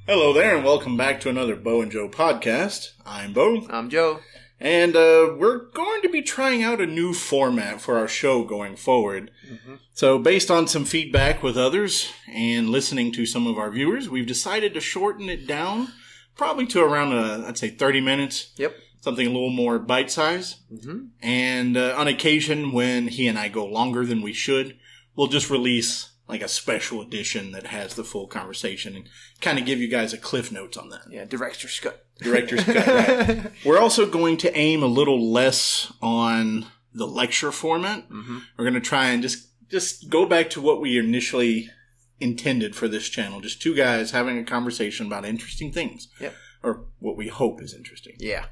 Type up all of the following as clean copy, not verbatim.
Hello there, and welcome back to another Bo&Joe podcast. I'm Bo. I'm Joe. And we're going to be trying out a new format for our show going forward. Mm-hmm. So based on some feedback with others and listening to some of our viewers, we've decided to shorten it down probably to around, I'd say 30 minutes. Yep. Something a little more bite-sized. Mm-hmm. And on occasion, when he and I go longer than we should, we'll just release like a special edition that has the full conversation and kind of give you guys a cliff notes on that. Yeah, director's cut. Director's cut, right. We're also going to aim a little less on the lecture format. Mm-hmm. We're going to try and just go back to what we initially intended for this channel. Just two guys having a conversation about interesting things. Yep. Or what we hope is interesting. Yeah.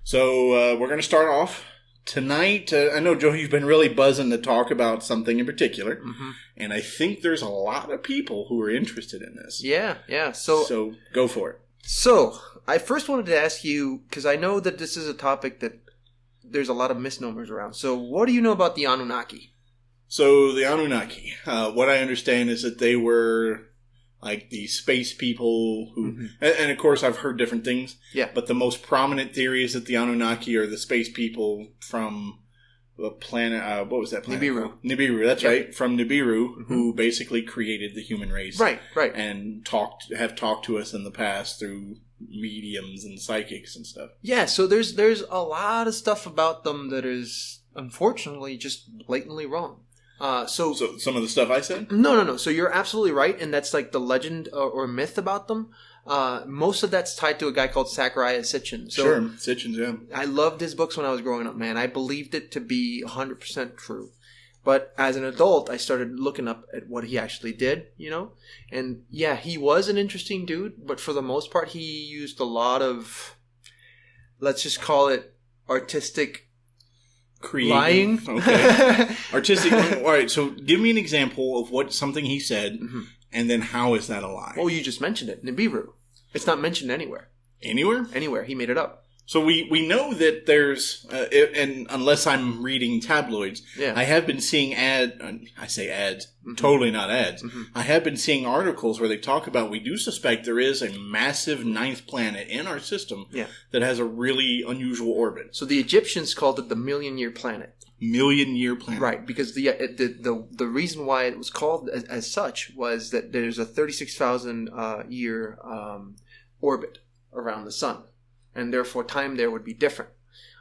So we're going to start off tonight. I know, Joe, you've been really buzzing to talk about something in particular. Mm-hmm. And I think there's a lot of people who are interested in this. Yeah. So go for it. So, I first wanted to ask you, because I know that this is a topic that there's a lot of misnomers around. So, what do you know about the Anunnaki? So, the Anunnaki, what I understand is that they were like the space people who, mm-hmm. and of course I've heard different things. Yeah. But the most prominent theory is that the Anunnaki are the space people from the planet, what was that planet? Nibiru, that's right. From Nibiru, mm-hmm. who basically created the human race. Right. And have talked to us in the past through mediums and psychics and stuff. Yeah, so there's a lot of stuff about them that is, unfortunately, just blatantly wrong. So some of the stuff I said? No. So you're absolutely right, and that's like the legend or myth about them. Most of that's tied to a guy called Zachariah Sitchin. So sure, Sitchin, yeah. I loved his books when I was growing up, man. I believed it to be 100% true. But as an adult, I started looking up at what he actually did, And yeah, he was an interesting dude, but for the most part, he used a lot of, let's just call it artistic lying. Okay. Artistic. All right, so give me an example of something he said, mm-hmm. and then how is that a lie? Well, you just mentioned it. Nibiru. It's not mentioned anywhere. Anywhere? Anywhere. He made it up. So we know that there's, and unless I'm reading tabloids, yeah. I have been seeing I say ads, mm-hmm. totally not ads. Mm-hmm. I have been seeing articles where they talk about, we do suspect there is a massive ninth planet in our system that has a really unusual orbit. So the Egyptians called it the million-year planet. Million-year planet. Right, because the reason why it was called as such was that there's a 36,000 year orbit around the sun. And therefore, time there would be different.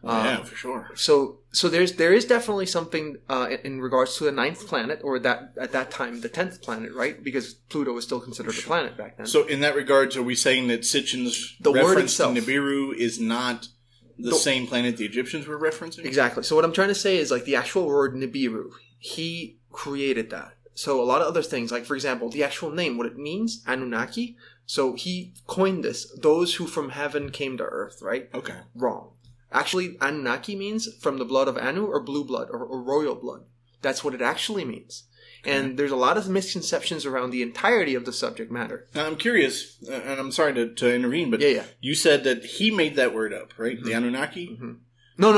Yeah, for sure. So there is definitely something in regards to the ninth planet, or that at that time the 10th planet, right? Because Pluto was still considered a planet back then. So in that regards, are we saying that Sitchin's reference to Nibiru is not the same planet the Egyptians were referencing? Exactly. So what I'm trying to say is, like, the actual word Nibiru, he created that. So a lot of other things, like, for example, the actual name, what it means, Anunnaki. So he coined this, those who from heaven came to earth, right? Okay. Wrong. Actually, Anunnaki means from the blood of Anu, or blue blood, or royal blood. That's what it actually means. Okay. And there's a lot of misconceptions around the entirety of the subject matter. Now, I'm curious, and I'm sorry to intervene, but you said that he made that word up, right? Mm-hmm. The Anunnaki? Mm-hmm. No,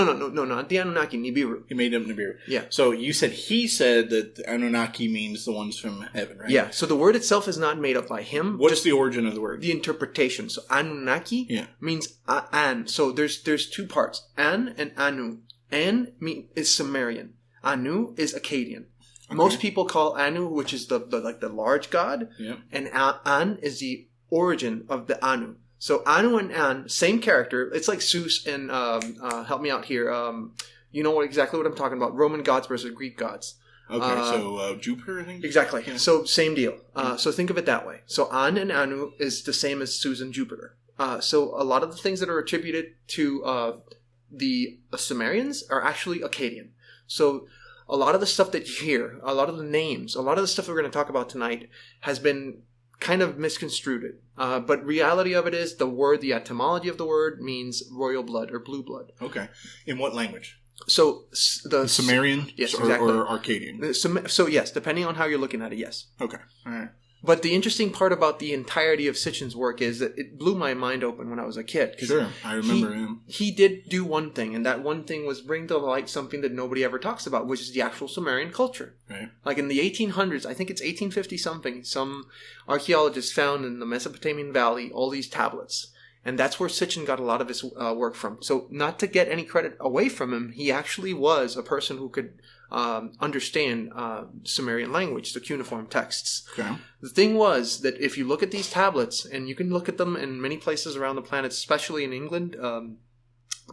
not the Anunnaki, Nibiru. He made up Nibiru. Yeah. So he said that the Anunnaki means the ones from heaven, right? Yeah, so the word itself is not made up by him. What's the origin of the word? The interpretation. So Anunnaki means An. So there's two parts, An and Anu. An is Sumerian. Anu is Akkadian. Okay. Most people call Anu, which is the large god, and An is the origin of the Anu. So Anu and An, same character. It's like Zeus and help me out here. You know exactly what I'm talking about. Roman gods versus Greek gods. Okay, so Jupiter, I think? Exactly. Yeah. So same deal. So think of it that way. So An and Anu is the same as Zeus and Jupiter. So a lot of the things that are attributed to the Sumerians are actually Akkadian. So a lot of the stuff that you hear, a lot of the names, a lot of the stuff we're going to talk about tonight has been kind of misconstrued. But reality of it is the etymology of the word means royal blood or blue blood. Okay. In what language? So the Sumerian? Yes, exactly. Or Akkadian? So yes, depending on how you're looking at it, yes. Okay. All right. But the interesting part about the entirety of Sitchin's work is that it blew my mind open when I was a kid. Sure, I remember him. He did do one thing, and that one thing was bring to light something that nobody ever talks about, which is the actual Sumerian culture. Right. Like in the 1800s, I think it's 1850-something, some archaeologists found in the Mesopotamian Valley all these tablets. And that's where Sitchin got a lot of his work from. So not to get any credit away from him, he actually was a person who could understand Sumerian language, the cuneiform texts. Okay. The thing was that if you look at these tablets, and you can look at them in many places around the planet, especially in England,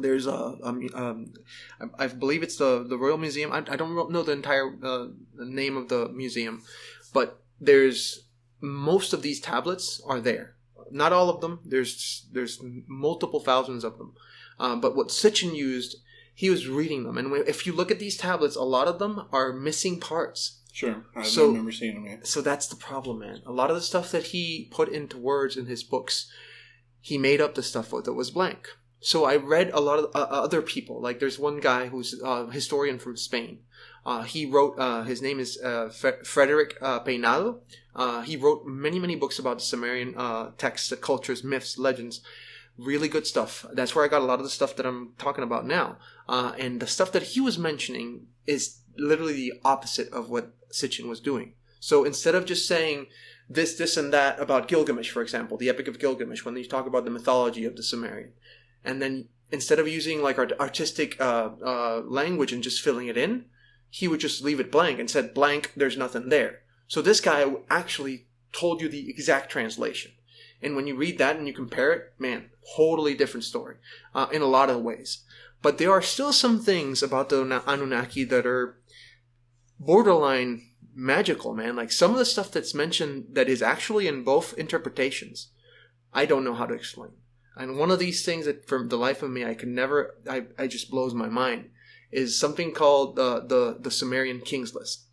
there's I believe it's the Royal Museum. I don't know the entire name of the museum, but there's most of these tablets are there. Not all of them. There's multiple thousands of them. But what Sitchin used, he was reading them. And if you look at these tablets, a lot of them are missing parts. Sure. I remember seeing them, yeah. So that's the problem, man. A lot of the stuff that he put into words in his books, he made up the stuff that was blank. So I read a lot of other people. Like there's one guy who's a historian from Spain. He wrote, his name is Frederick Peinado. He wrote many, many books about the Sumerian texts, cultures, myths, legends. Really good stuff. That's where I got a lot of the stuff that I'm talking about now. And the stuff that he was mentioning is literally the opposite of what Sitchin was doing. So instead of just saying this, and that about Gilgamesh, for example, the Epic of Gilgamesh, when you talk about the mythology of the Sumerian, and then instead of using like artistic language and just filling it in, he would just leave it blank and said, blank, there's nothing there. So this guy actually told you the exact translation. And when you read that and you compare it, man, totally different story in a lot of ways. But there are still some things about the Anunnaki that are borderline magical, man. Like some of the stuff that's mentioned that is actually in both interpretations, I don't know how to explain. And one of these things that for the life of me, I just blows my mind, is something called the Sumerian Kings List.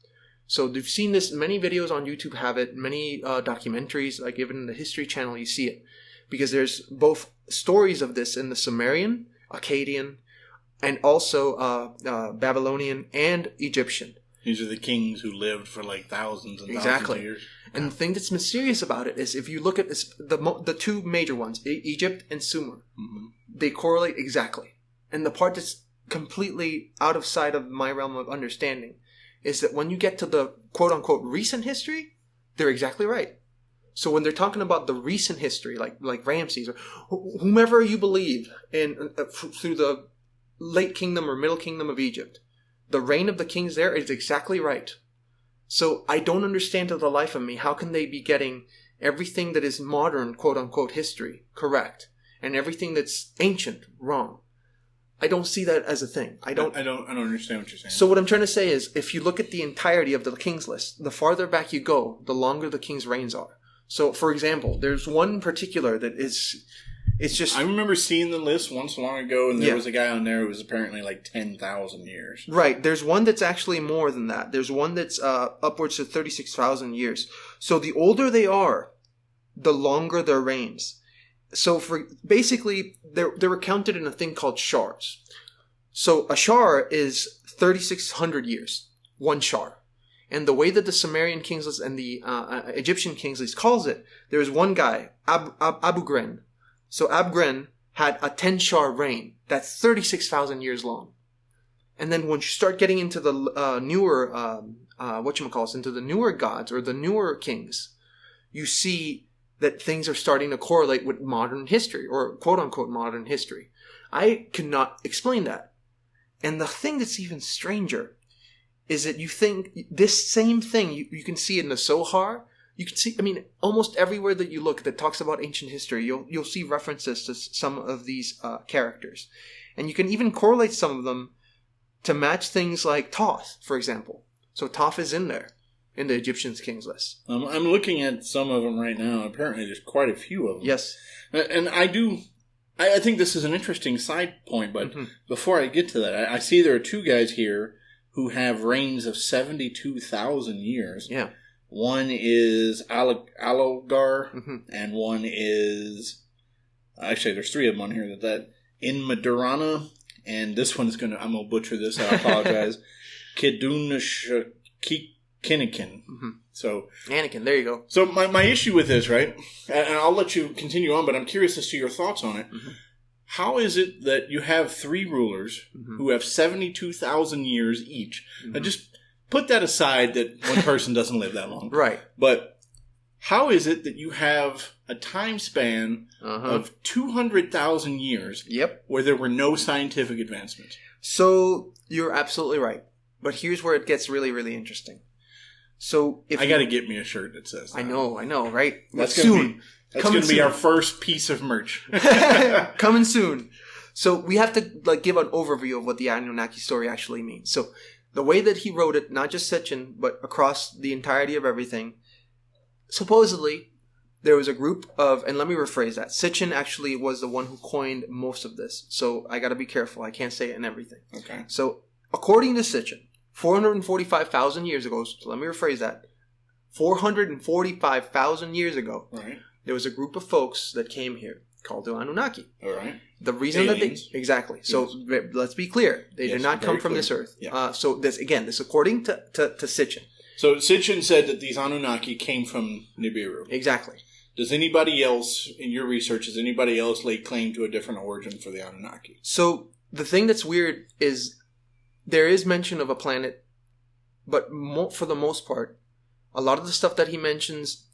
So you've seen this, many videos on YouTube have it, many documentaries, like even in the History Channel you see it. Because there's both stories of this in the Sumerian, Akkadian, and also Babylonian and Egyptian. These are the kings who lived for like thousands and thousands of years. And the thing that's mysterious about it is if you look at this, the two major ones, Egypt and Sumer, they correlate exactly. And the part that's completely out of sight of my realm of understanding is that when you get to the quote-unquote recent history, they're exactly right. So when they're talking about the recent history, like Ramses or whomever you believe in through the late kingdom or middle kingdom of Egypt, the reign of the kings there is exactly right. So I don't understand to the life of me, how can they be getting everything that is modern quote-unquote history correct and everything that's ancient wrong? I don't see that as a thing. I don't understand what you're saying. So what I'm trying to say is, if you look at the entirety of the king's list, the farther back you go, the longer the king's reigns are. So, for example, there's one particular that is, it's just... I remember seeing the list once long ago, and there was a guy on there who was apparently like 10,000 years. Right. There's one that's actually more than that. There's one that's upwards of 36,000 years. So the older they are, the longer their reigns. So basically, they were counted in a thing called shars. So a shar is 3,600 years, one shar. And the way that the Sumerian kings list and the Egyptian kings list calls it, there's one guy, Abu-Gren. So Abu-Gren had a 10 shar reign. That's 36,000 years long. And then once you start getting into the newer, into the newer gods or the newer kings, you see that things are starting to correlate with modern history or quote-unquote modern history. I cannot explain that. And the thing that's even stranger is that you think this same thing, you can see it in the Zohar. You can see, almost everywhere that you look that talks about ancient history, you'll see references to some of these characters. And you can even correlate some of them to match things like Thoth, for example. So Thoth is in there. In the Egyptian kings list. I'm looking at some of them right now. Apparently there's quite a few of them. Yes. And I think this is an interesting side point, but before I get to that, I see there are two guys here who have reigns of 72,000 years. Yeah. One is Allogar, and one is... Actually, there's three of them on here. That in Madurana, and this one's I'm going to butcher this, I apologize. Kinnikin. Mm-hmm. So Anakin, there you go. So my issue with this, right, and I'll let you continue on, but I'm curious as to your thoughts on it. Mm-hmm. How is it that you have 3 rulers who have 72,000 years each? Now just put that aside that one person doesn't live that long. Right. But how is it that you have a time span of 200,000 years where there were no scientific advancements? So you're absolutely right. But here's where it gets really, really interesting. So if I got to get me a shirt that says that. I know, right? That's soon. That's going to be our first piece of merch. Coming soon. So we have to give an overview of what the Anunnaki story actually means. So the way that he wrote it, not just Sitchin, but across the entirety of everything, supposedly there was a group of, and let me rephrase that, Sitchin actually was the one who coined most of this. So I got to be careful. I can't say it in everything. Okay. So according to Sitchin, 445,000 years ago, so let me rephrase that, 445,000 years ago, right, there was a group of folks that came here called the Anunnaki. All right. The reason Aliens. that they... Exactly. So let's be clear. They did not come from this earth. Yeah. So this according to Sitchin. So Sitchin said that these Anunnaki came from Nibiru. Exactly. Does anybody else, in your research, does anybody else lay claim to a different origin for the Anunnaki? So the thing that's weird is there is mention of a planet, but for the most part, a lot of the stuff that he mentions,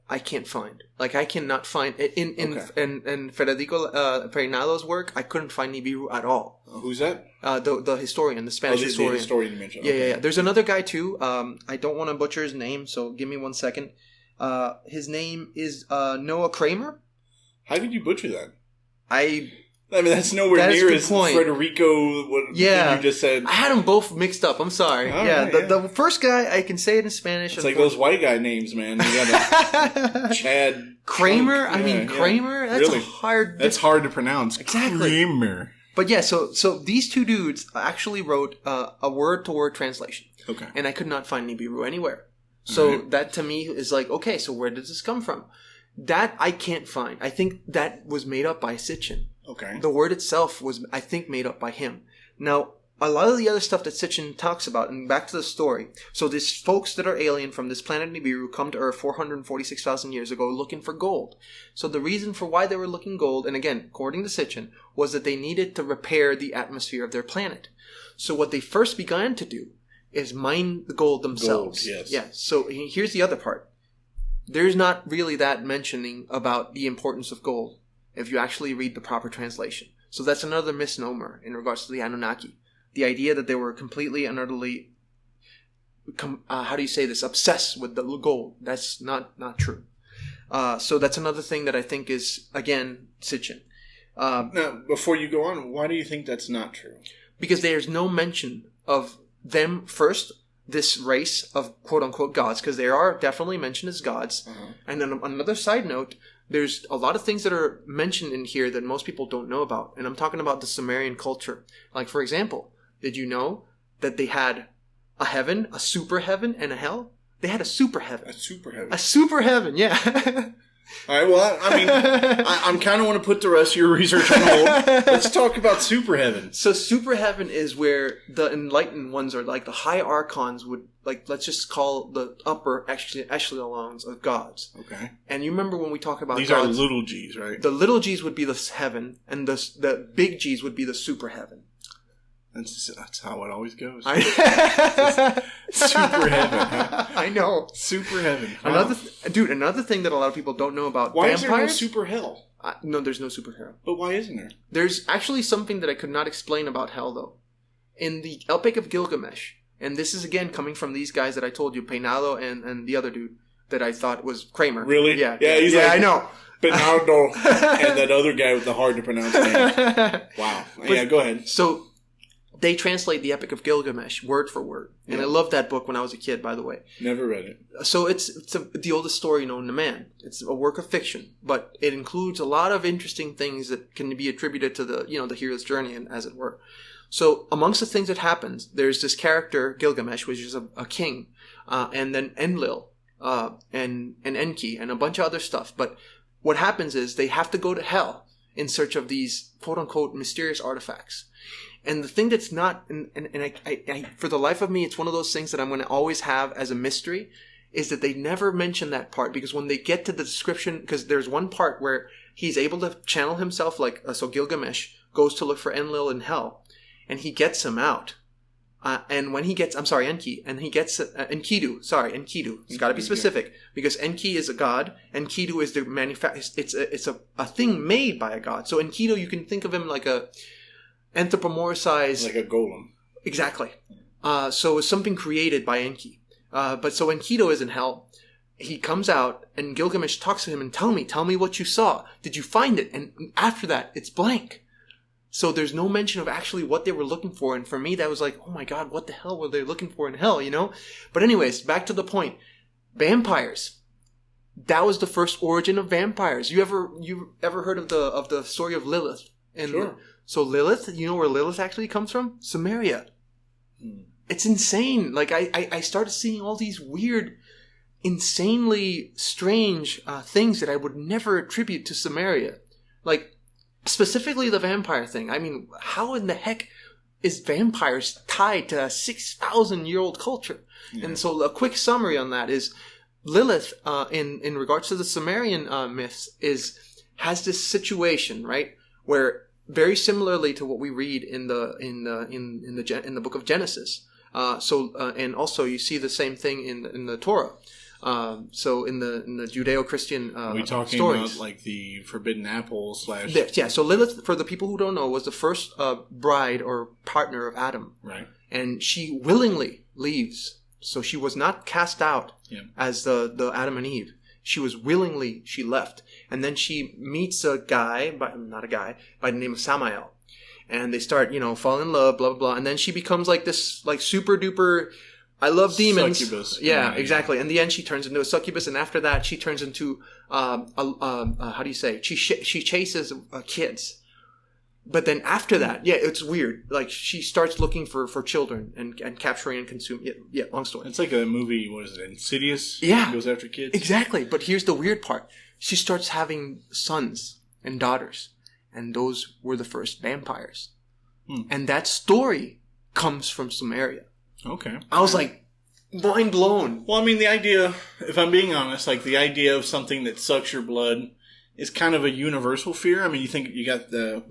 I can't find. I cannot find in Federico Perenado's work. I couldn't find Nibiru at all. Who's that? The historian, the Spanish historian. The historian you mentioned. Yeah. There's another guy too. I don't want to butcher his name, so give me 1 second. His name is Noah Kramer. How did you butcher that? I mean, that's nowhere near as Federico, what you just said. I had them both mixed up. I'm sorry. The first guy, I can say it in Spanish. It's like those white guy names, man. You got Chad Kramer. Kramer. That's really hard. That's hard to pronounce. Exactly. Kramer. But yeah, so these two dudes actually wrote a word-to-word translation. Okay. And I could not find Nibiru anywhere. So that to me is okay, so where does this come from? That I can't find. I think that was made up by Sitchin. Okay. The word itself was, I think, made up by him. Now, a lot of the other stuff that Sitchin talks about, and back to the story. So these folks that are alien from this planet Nibiru come to Earth 446,000 years ago looking for gold. So the reason for why they were looking gold, and again, according to Sitchin, was that they needed to repair the atmosphere of their planet. So what they first began to do is mine the gold themselves. Gold, yes. Yeah. So here's the other part. There's not really that mentioning about the importance of gold if you actually read the proper translation. So that's another misnomer in regards to the Anunnaki. The idea that they were completely and utterly, obsessed with the gold. That's not true. So that's another thing that I think is, again, Sitchin. Now, before you go on, why do you think that's not true? Because there's no mention of them first, this race of quote-unquote gods, because they are definitely mentioned as gods. Uh-huh. And then another side note, there's a lot of things that are mentioned in here that most people don't know about. And I'm talking about the Sumerian culture. Like, for example, did you know that they had a heaven, a super heaven, and a hell? They had a super heaven. A super heaven. A super heaven, yeah. All right, well, I'm kind of want to put the rest of your research on hold. Let's talk about super heaven. So super heaven is where the enlightened ones are, the high archons would, let's just call the upper echelons of gods. Okay. And you remember when we talk about these gods, are little g's, right? The little g's would be the heaven, and the big g's would be the super heaven. That's how it always goes. Super heaven. Huh? I know. Super heaven. Wow. Another thing that a lot of people don't know about why vampires. Is there no super hell? No, there's no super hell. But why isn't there? There's actually something that I could not explain about hell, though. In the Epic of Gilgamesh, and this is again coming from these guys that I told you, Peinado and the other dude that I thought was Kramer. Really? Yeah. He's I know. Peinado and that other guy with the hard to pronounce name. Wow. Go ahead. So they translate the Epic of Gilgamesh word for word. And I loved that book when I was a kid, by the way. Never read it. So it's the oldest story known to man. It's a work of fiction, but it includes a lot of interesting things that can be attributed to the hero's journey, as it were. So amongst the things that happens, there's this character, Gilgamesh, which is a king, and then Enlil, and Enki, and a bunch of other stuff. But what happens is they have to go to hell in search of these quote-unquote mysterious artifacts. And the thing that's not, and I for the life of me, it's one of those things that I'm going to always have as a mystery, is that they never mention that part. Because when they get to the description, because there's one part where he's able to channel himself, like, so Gilgamesh goes to look for Enlil in hell, and he gets him out. And when he gets, Enki, and he gets, Enkidu. He's got to be specific, because Enki is a god, Enkidu is the it's a thing made by a god. So Enkidu, you can think of him like a anthropomorphized, like a golem. Exactly. So it's something created by Enki. But so Enkidu is in hell. He comes out, and Gilgamesh talks to him and tell me what you saw. Did you find it? And after that, it's blank. So there's no mention of actually what they were looking for. And for me, that was like, oh my God, what the hell were they looking for in hell, you know? But anyways, back to the point. Vampires. That was the first origin of vampires. You ever heard of the story of Lilith? And sure. So Lilith, you know where Lilith actually comes from? Sumeria. It's insane. Like, I started seeing all these weird, insanely strange things that I would never attribute to Sumeria. Like, specifically the vampire thing. I mean, how in the heck is vampires tied to a 6,000-year-old culture? Yeah. And so a quick summary on that is Lilith, in regards to the Sumerian myths, has this situation, right, where very similarly to what we read in the book of Genesis. And also you see the same thing in the Torah. So in the Judeo-Christian Are we talking stories. About like the forbidden apple / Yeah, so Lilith, for the people who don't know, was the first bride or partner of Adam. Right. And she willingly leaves. So she was not cast out as the Adam and Eve. She left. And then she meets a guy, by the name of Samael. And they start, falling in love, blah, blah, blah. And then she becomes like this, like, super duper, I love demons. Succubus. Yeah, exactly. In the end, she turns into a succubus. And after that, she turns into, how do you say? She chases kids. But then after that, it's weird. Like, she starts looking for children and capturing and consuming. Yeah, long story. It's like a movie, what is it, Insidious? Yeah. She goes after kids? Exactly. But here's the weird part. She starts having sons and daughters. And those were the first vampires. And that story comes from Sumeria. Okay. I was like, mind blown. Well, I mean, the idea, if I'm being honest, like the idea of something that sucks your blood is kind of a universal fear. I mean, you think you got the,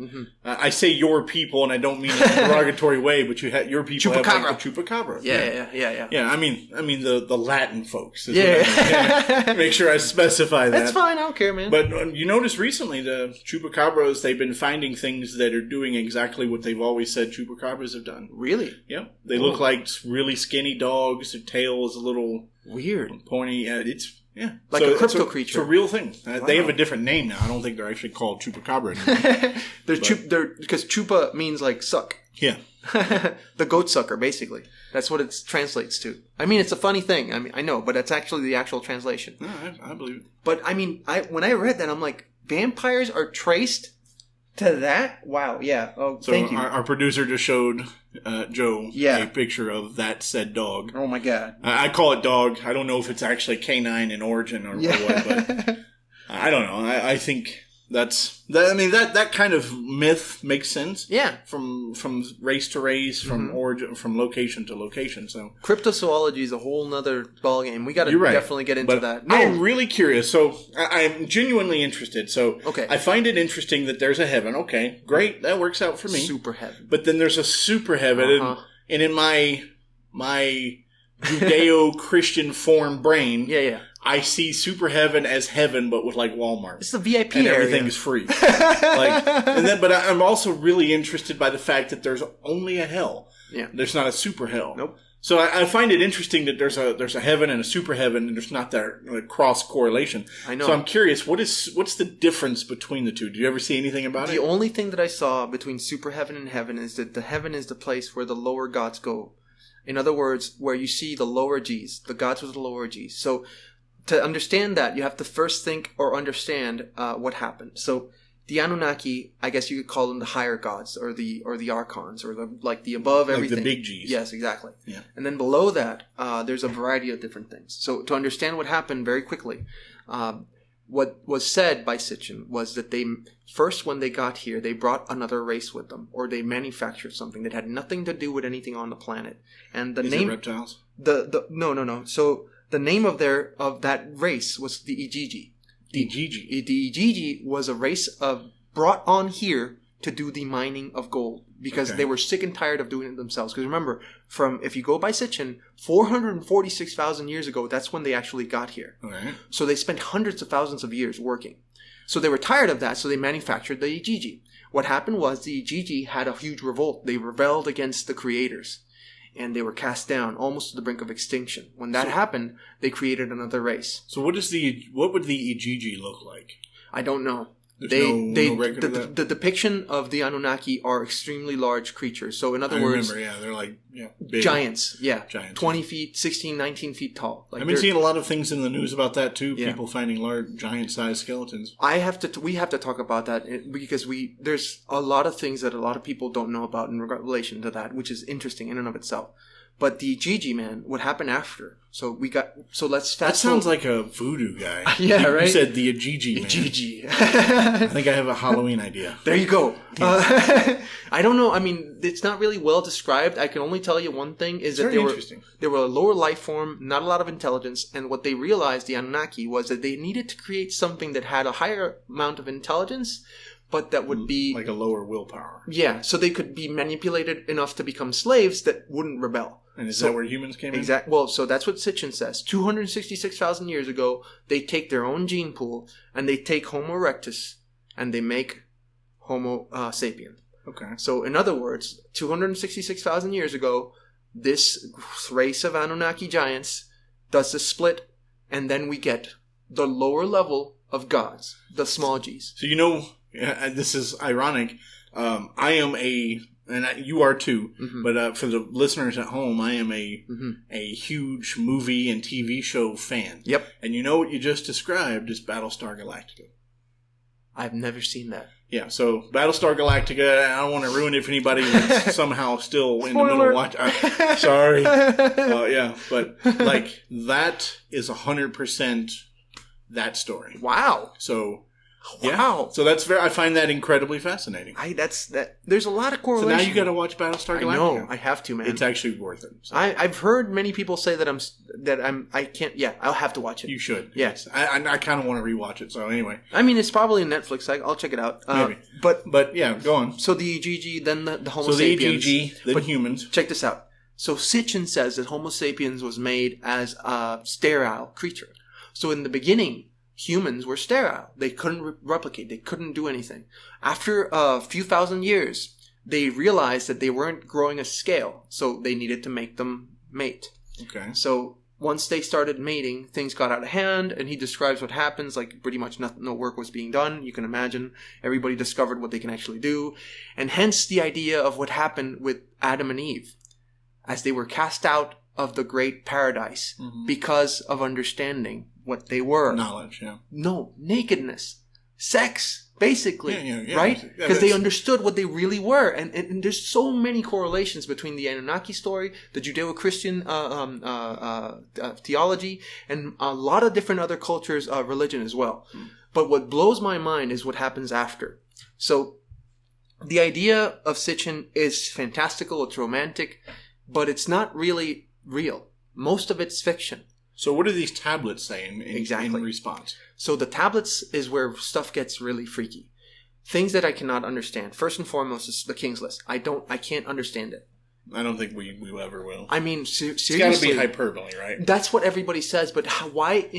I say your people, and I don't mean in a derogatory way, but your people Chupacabra. have like the Chupacabra. Yeah. Yeah, I mean the Latin folks. Make sure I specify that. That's fine, I don't care, man. But you notice recently the Chupacabras, they've been finding things that are doing exactly what they've always said Chupacabras have done. Really? Yeah. They look like really skinny dogs. Their tail is a little weird, pointy. It's... Yeah. Like a crypto creature. It's a real thing. Wow. They have a different name now. I don't think they're actually called Chupacabra anymore. Because chupa means like suck. Yeah. The goat sucker, basically. That's what it translates to. I mean, it's a funny thing. I mean, I know, but that's actually the actual translation. No, I believe it. But I mean, when I read that, I'm like, vampires are traced to that? Wow, yeah. Oh, so thank you. Our producer just showed Joe a picture of that said dog. Oh my God. I call it dog. I don't know if it's actually canine in origin or what, but I don't know. I think that kind of myth makes sense. Yeah. From race to race, from origin, from location to location. So cryptozoology is a whole nother ballgame. We got to definitely get into that. No. I'm really curious. So I'm genuinely interested. So I find it interesting that there's a heaven. Okay, great. That works out for me. Super heaven. But then there's a super heaven, and in my Judeo-Christian form brain, I see super heaven as heaven, but with like Walmart. It's the VIP and area. Everything is free. But I'm also really interested by the fact that there's only a hell. Yeah. There's not a super hell. Nope. So I find it interesting that there's a heaven and a super heaven, and there's not that cross correlation. I know. So I'm curious, what's the difference between the two? Do you ever see anything about it? The only thing that I saw between super heaven and heaven is that the heaven is the place where the lower gods go. In other words, where you see the lower G's, the gods with the lower G's. So to understand that, you have to first think or understand what happened. So the Anunnaki, I guess you could call them the higher gods, or the archons, or the above everything. Like the big G's. Yes, exactly. Yeah. And then below that, there's a variety of different things. So to understand what happened very quickly, what was said by Sitchin was that they first, when they got here, they brought another race with them, or they manufactured something that had nothing to do with anything on the planet. And the name reptiles. No. So the name of that race was the Ijiji. The Ijiji was a race brought on here to do the mining of gold because they were sick and tired of doing it themselves. Because remember, if you go by Sitchin, 446,000 years ago, that's when they actually got here. Okay. So they spent hundreds of thousands of years working. So they were tired of that, so they manufactured the Ijiji. What happened was the Ijiji had a huge revolt. They rebelled against the creators. And they were cast down almost to the brink of extinction. When that happened, they created another race. So what would the Ijiji look like? I don't know. No record of that? The depiction of the Anunnaki are extremely large creatures. So in other words... they're like big. Giants, Giants. 20 feet, 16, 19 feet tall. I've been seeing a lot of things in the news about that too. Yeah. People finding large, giant-sized skeletons. We have to talk about that because there's a lot of things that a lot of people don't know about in relation to that, which is interesting in and of itself. But the Ijiji, man, what happened after? So let's fast. That sounds like a voodoo guy. Yeah, right. You said the Ijiji, man. Ijiji. I think I have a Halloween idea. There you go. I don't know. I mean, it's not really well described. I can only tell you one thing is that they were a lower life form, not a lot of intelligence, and what they realized, the Anunnaki, was that they needed to create something that had a higher amount of intelligence, but that would be... like a lower willpower. Yeah, so they could be manipulated enough to become slaves that wouldn't rebel. And is that where humans came in? Exactly. Well, so that's what Sitchin says. 266,000 years ago, they take their own gene pool, and they take Homo erectus, and they make Homo sapien. Okay. So, in other words, 266,000 years ago, this race of Anunnaki giants does the split, and then we get the lower level of gods, the small g's. So, this is ironic. I am and you are too, but for the listeners at home, I am a huge movie and TV show fan. Yep. And you know what you just described is Battlestar Galactica. I've never seen that. Yeah, so Battlestar Galactica, I don't want to ruin it for anybody that's somehow still in the middle of watching. Sorry. But like that is 100% that story. Wow. So... Wow! Yeah. So I find that incredibly fascinating. There's a lot of correlation. So now you got to watch Battlestar Galactica. I know, I have to, man. It's actually worth it. So. I've heard many people say I can't. Yeah, I'll have to watch it. You should. Yes, I kind of want to rewatch it. So anyway, I mean, it's probably on Netflix. I'll check it out. Maybe, but yeah, go on. So the Ijiji, then the Homo sapiens. So the Ijiji, then humans. Check this out. So Sitchin says that Homo sapiens was made as a sterile creature. So in the beginning, humans were sterile. They couldn't replicate. They couldn't do anything. After a few thousand years, they realized that they weren't growing a scale, so they needed to make them mate. Okay. So once they started mating, things got out of hand, and he describes what happens, like pretty much no work was being done. You can imagine everybody discovered what they can actually do, and hence the idea of what happened with Adam and Eve, as they were cast out of the great paradise because of understanding what they were. Knowledge, yeah. No, nakedness. Sex, basically. Yeah, right? Because they understood what they really were. And there's so many correlations between the Anunnaki story, the Judeo-Christian theology, and a lot of different other cultures' religion as well. But what blows my mind is what happens after. So the idea of Sitchin is fantastical, it's romantic, but it's not really real. Most of it's fiction. So what do these tablets say in response? So the tablets is where stuff gets really freaky. Things that I cannot understand. First and foremost is the King's List. I can't understand it. I don't think we ever will. I mean, seriously. It's got to be hyperbole, right? That's what everybody says, but why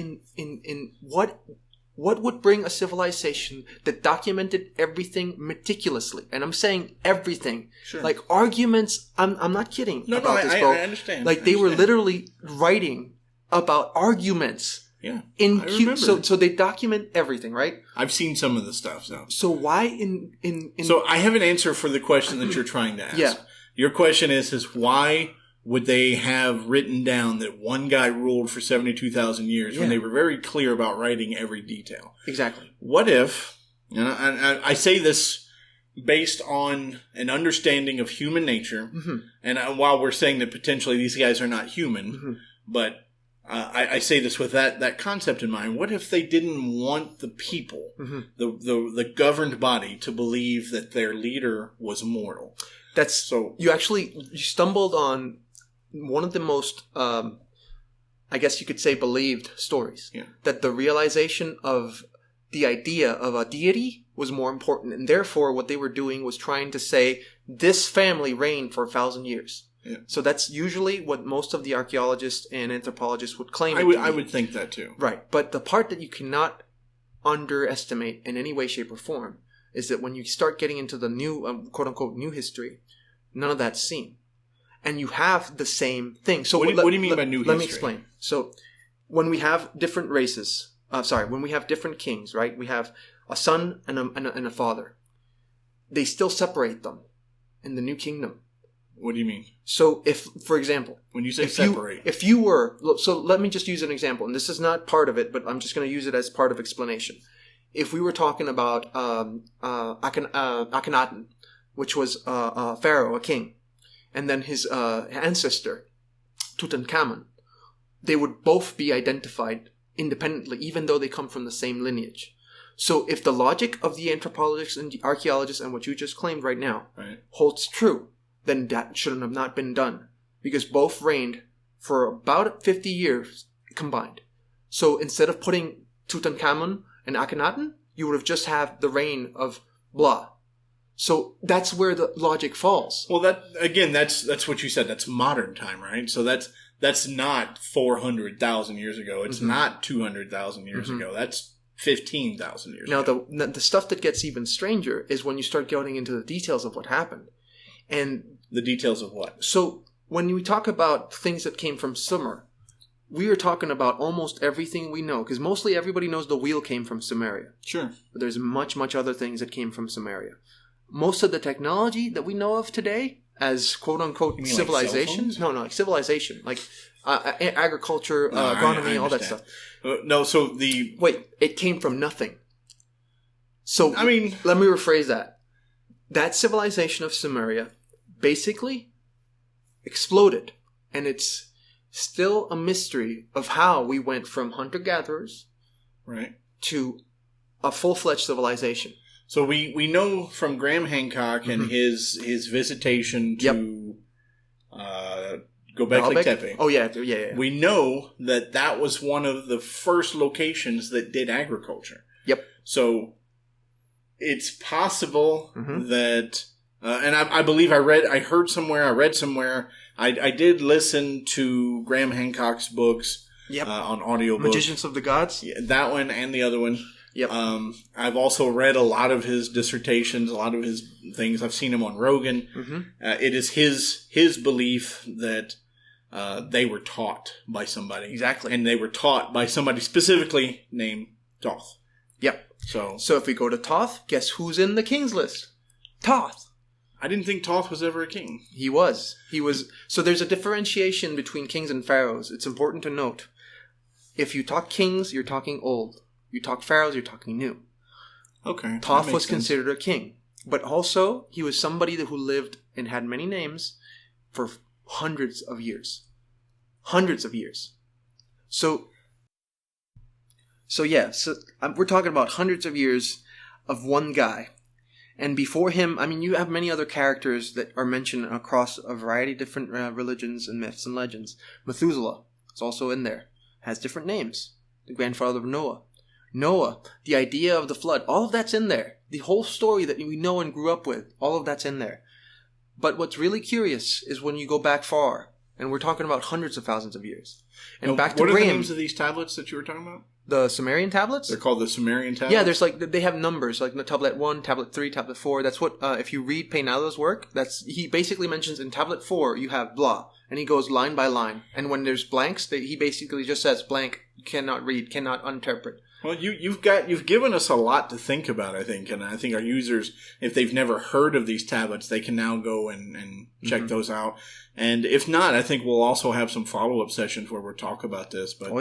what would bring a civilization that documented everything meticulously? And I'm saying everything. Sure. Like arguments, I'm not kidding about this, bro. I understand. Like they were literally writing about arguments. Yeah. So they document everything, right? I've seen some of the stuff, So why So I have an answer for the question that you're trying to ask. Yeah. Your question is why would they have written down that one guy ruled for 72,000 years when they were very clear about writing every detail? Exactly. What if, and I say this based on an understanding of human nature, and while we're saying that potentially these guys are not human, but I say this with that concept in mind. What if they didn't want the people, the governed body, to believe that their leader was mortal? That's so. You stumbled on one of the most, I guess you could say, believed stories. Yeah. That the realization of the idea of a deity was more important, and therefore what they were doing was trying to say this family reigned for 1,000 years. Yeah. So that's usually what most of the archaeologists and anthropologists would claim. I would think that too. Right. But the part that you cannot underestimate in any way, shape, or form is that when you start getting into the new, quote-unquote, new history, none of that's seen. And you have the same thing. So what do you mean by new history? Let me explain. So when we have different races, when we have different kings, right? We have a son and a father. They still separate them in the new kingdom. What do you mean? So if, for example... When you say separate... So let me just use an example, and this is not part of it, but I'm just going to use it as part of explanation. If we were talking about Akhenaten, which was a pharaoh, a king, and then his ancestor, Tutankhamun, they would both be identified independently, even though they come from the same lineage. So if the logic of the anthropologists and the archaeologists and what you just claimed right now holds true, then that should have not been done, because both reigned for about 50 years combined. So instead of putting Tutankhamun and Akhenaten, you would have just had the reign of blah. So that's where the logic falls. Well, that's what you said. That's modern time, right? So that's not 400,000 years ago. It's not 200,000 years ago. That's 15,000 years ago. Now, the stuff that gets even stranger is when you start getting into the details of what happened. And the details of what? So when we talk about things that came from Sumer, we are talking about almost everything we know, because mostly everybody knows the wheel came from Sumeria. Sure. But there's much, much other things that came from Sumeria. Most of the technology that we know of today as quote-unquote civilization. Like like civilization. Like agriculture, agronomy, all that stuff. Wait, it came from nothing. So, let me rephrase that. That civilization of Sumeria basically exploded. And it's still a mystery of how we went from hunter-gatherers to a full-fledged civilization. So we know from Graham Hancock and his visitation to Göbekli Tepe. Oh, yeah. We know that was one of the first locations that did agriculture. Yep. So it's possible that, and I believe I read somewhere, I did listen to Graham Hancock's books on audiobook. Magicians of the Gods? Yeah, that one and the other one. Yep. I've also read a lot of his dissertations, a lot of his things. I've seen him on Rogan. It is his belief that they were taught by somebody. Exactly. And they were taught by somebody specifically named Thoth. Yep. So if we go to Thoth, guess who's in the king's list? Thoth. I didn't think Thoth was ever a king. He was. So there's a differentiation between kings and pharaohs. It's important to note. If you talk kings, you're talking old. You talk pharaohs, you're talking new. Okay. Thoth was considered a king. But also, he was somebody who lived and had many names for hundreds of years. Hundreds of years. So we're talking about hundreds of years of one guy. And before him, you have many other characters that are mentioned across a variety of different religions and myths and legends. Methuselah is also in there. Has different names. The grandfather of Noah. Noah, the idea of the flood, all of that's in there. The whole story that we know and grew up with, all of that's in there. But what's really curious is when you go back far, and we're talking about hundreds of thousands of years. And back to Graham. What are the names of these tablets that you were talking about? The Sumerian tablets? They're called the Sumerian tablets? Yeah, they have numbers, like tablet 1, tablet 3, tablet 4. That's what, if you read Peinada's work, he basically mentions in tablet 4, you have blah. And he goes line by line. And when there's blanks, he basically just says blank, cannot read, cannot interpret. Well, you've given us a lot to think about, I think, and I think our users, if they've never heard of these tablets, they can now go and check those out. And if not, I think we'll also have some follow-up sessions where we'll talk about this. But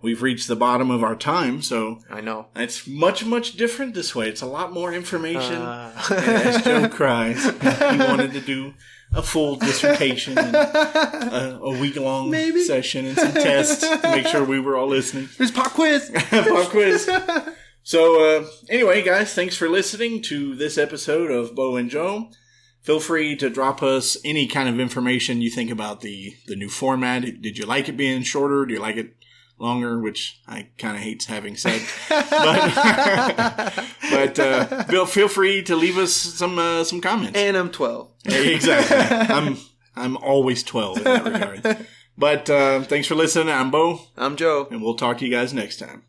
we've reached the bottom of our time, so I know it's much, much different this way. It's a lot more information. As Joe cries, he wanted to do a full dissertation and a week-long session and some tests to make sure we were all listening. There's pop quiz. Pop quiz. So, anyway, guys, thanks for listening to this episode of Bo&Joe. Feel free to drop us any kind of information you think about the new format. Did you like it being shorter? Do you like it longer? Which I kind of hate having said. But feel free to leave us some comments. And I'm 12. Exactly. I'm always 12 in that regard. But thanks for listening. I'm Bo. I'm Joe. And we'll talk to you guys next time.